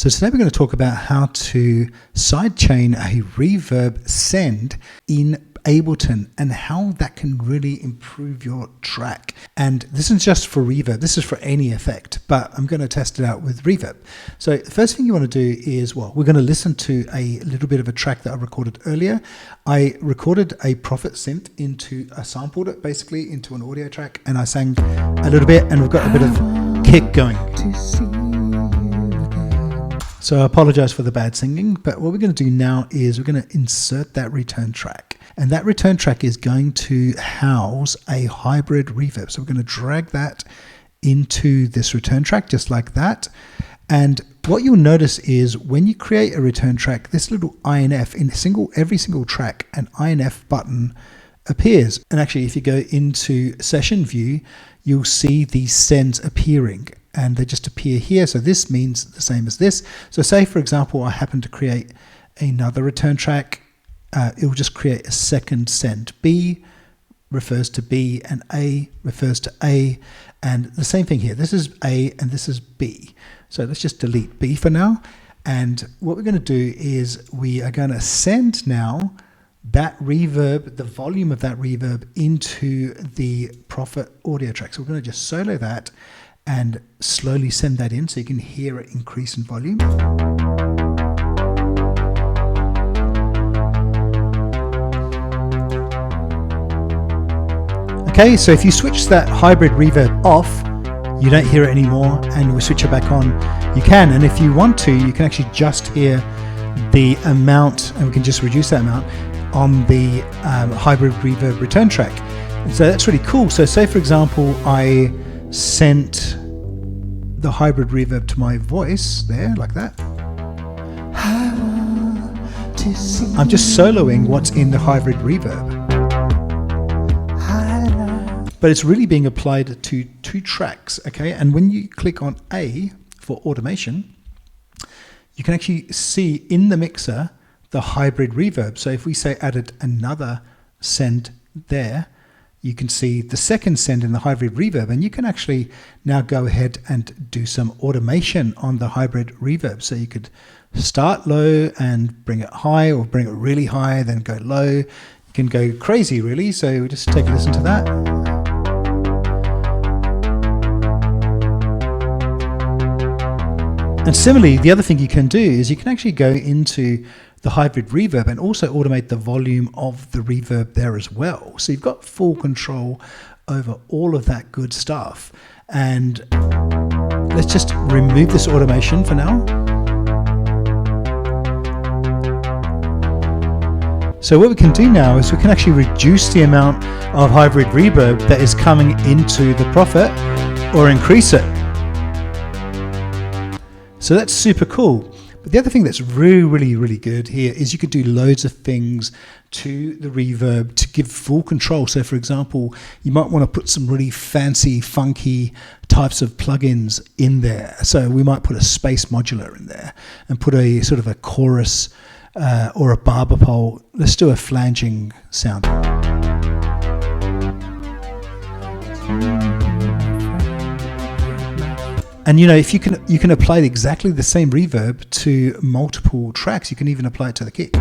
So today we're going to talk about how to sidechain a reverb send in Ableton and how that can really improve your track. And this isn't just for reverb, this is for any effect, but I'm going to test it out with reverb. So the first thing you want to do is, well, we're going to listen to a little bit of a track that I recorded earlier. I recorded a Prophet synth I sampled it basically into an audio track, and I sang a little bit, and we've got a bit of kick going. So I apologize for the bad singing, but what we're going to do now is we're going to insert that return track. And that return track is going to house a hybrid reverb. So we're going to drag that into this return track just like that. And what you'll notice is when you create a return track, this little INF in every single track, an INF button appears. And actually, if you go into session view, you'll see these sends appearing, and they just appear here. So this means the same as this. So say, for example, I happen to create another return track. It will just create a second send. B refers to B and A refers to A. And the same thing here. This is A and this is B. So let's just delete B for now. And what we're going to do is we are going to send now that reverb, the volume of that reverb, into the Prophet audio track. So we're going to just solo that and slowly send that in so you can hear it increase in volume. Okay, so if you switch that hybrid reverb off, you don't hear it anymore, and we switch it back on, you can. And if you want to, you can actually just hear the amount, and we can just reduce that amount on the hybrid reverb return track. And so that's really cool. So say, for example, I sent the hybrid reverb to my voice there, like that. I'm just soloing what's in the hybrid reverb. But it's really being applied to two tracks, okay? And when you click on A for automation, you can actually see in the mixer the hybrid reverb. So if we say added another send there, you can see the second send in the hybrid reverb, and you can actually now go ahead and do some automation on the hybrid reverb. So you could start low and bring it high, or bring it really high, then go low. You can go crazy really. So just take a listen to that. And similarly, the other thing you can do is you can actually go into the hybrid reverb and also automate the volume of the reverb there as well. So you've got full control over all of that good stuff. And let's just remove this automation for now. So what we can do now is we can actually reduce the amount of hybrid reverb that is coming into the Prophet, or increase it. So that's super cool. But the other thing that's really good here is you could do loads of things to the reverb to give full control. So for example, you might want to put some really fancy, funky types of plugins in there. So we might put a space modular in there and put a sort of a chorus or a barber pole. Let's do a flanging sound. And you know, if you can apply exactly the same reverb to multiple tracks. You can even apply it to the kick.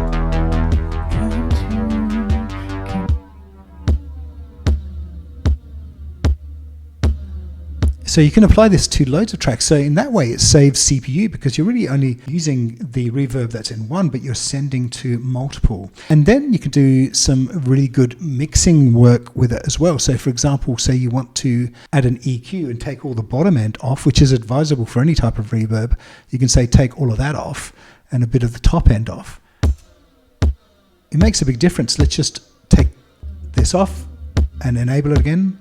So you can apply this to loads of tracks. So in that way, it saves CPU because you're really only using the reverb that's in one, but you're sending to multiple. And then you can do some really good mixing work with it as well. So for example, say you want to add an EQ and take all the bottom end off, which is advisable for any type of reverb. You can say take all of that off and a bit of the top end off. It makes a big difference. Let's just take this off and enable it again.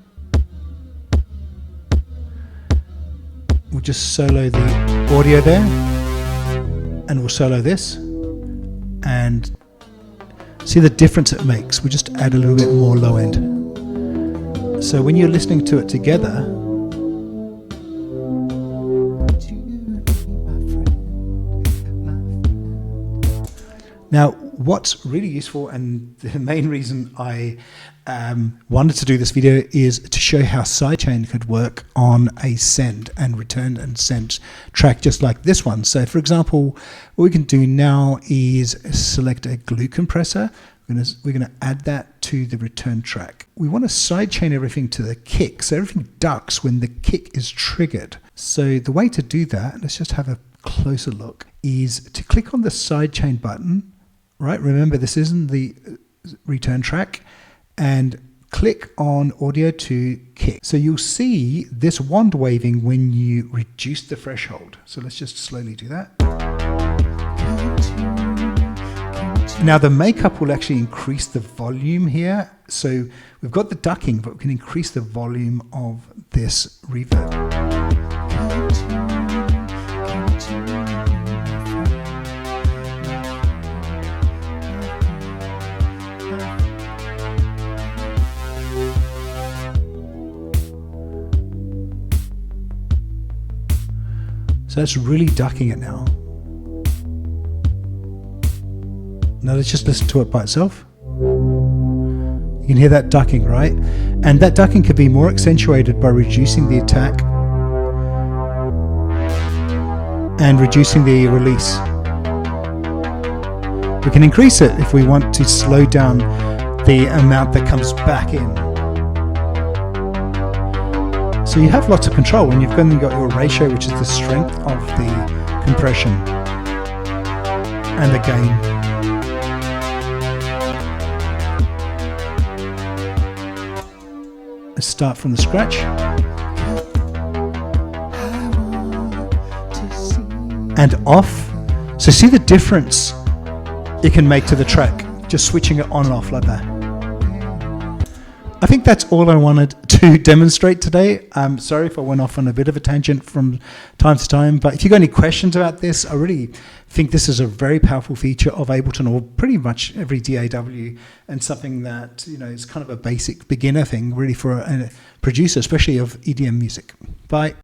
We'll just solo the audio there, and we'll solo this, and see the difference it makes. We just add a little bit more low end. So when you're listening to it together, now what's really useful, and the main reason I wanted to do this video, is to show how Sidechain could work on a send and return and send track just like this one. So for example, what we can do now is select a glue compressor. We're going to add that to the return track. We want to sidechain everything to the kick, so everything ducks when the kick is triggered. So the way to do that, let's just have a closer look, is to click on the sidechain button, right? Remember, this isn't the return track, and click on audio to kick. So you'll see this wand waving when you reduce the threshold. So let's just slowly do that. Now the makeup will actually increase the volume here. So we've got the ducking, but we can increase the volume of this reverb. So that's really ducking it now. Now let's just listen to it by itself. You can hear that ducking, right? And that ducking could be more accentuated by reducing the attack and reducing the release. We can increase it if we want to slow down the amount that comes back in. So you have lots of control when you've got your ratio, which is the strength of the compression and the gain. Let's start from the scratch. And off. So see the difference it can make to the track, just switching it on and off like that. I think that's all I wanted to demonstrate today. I'm sorry if I went off on a bit of a tangent from time to time, but if you've got any questions about this, I really think this is a very powerful feature of Ableton, or pretty much every DAW, and something that, you know, is kind of a basic beginner thing really for a producer, especially of EDM music. Bye.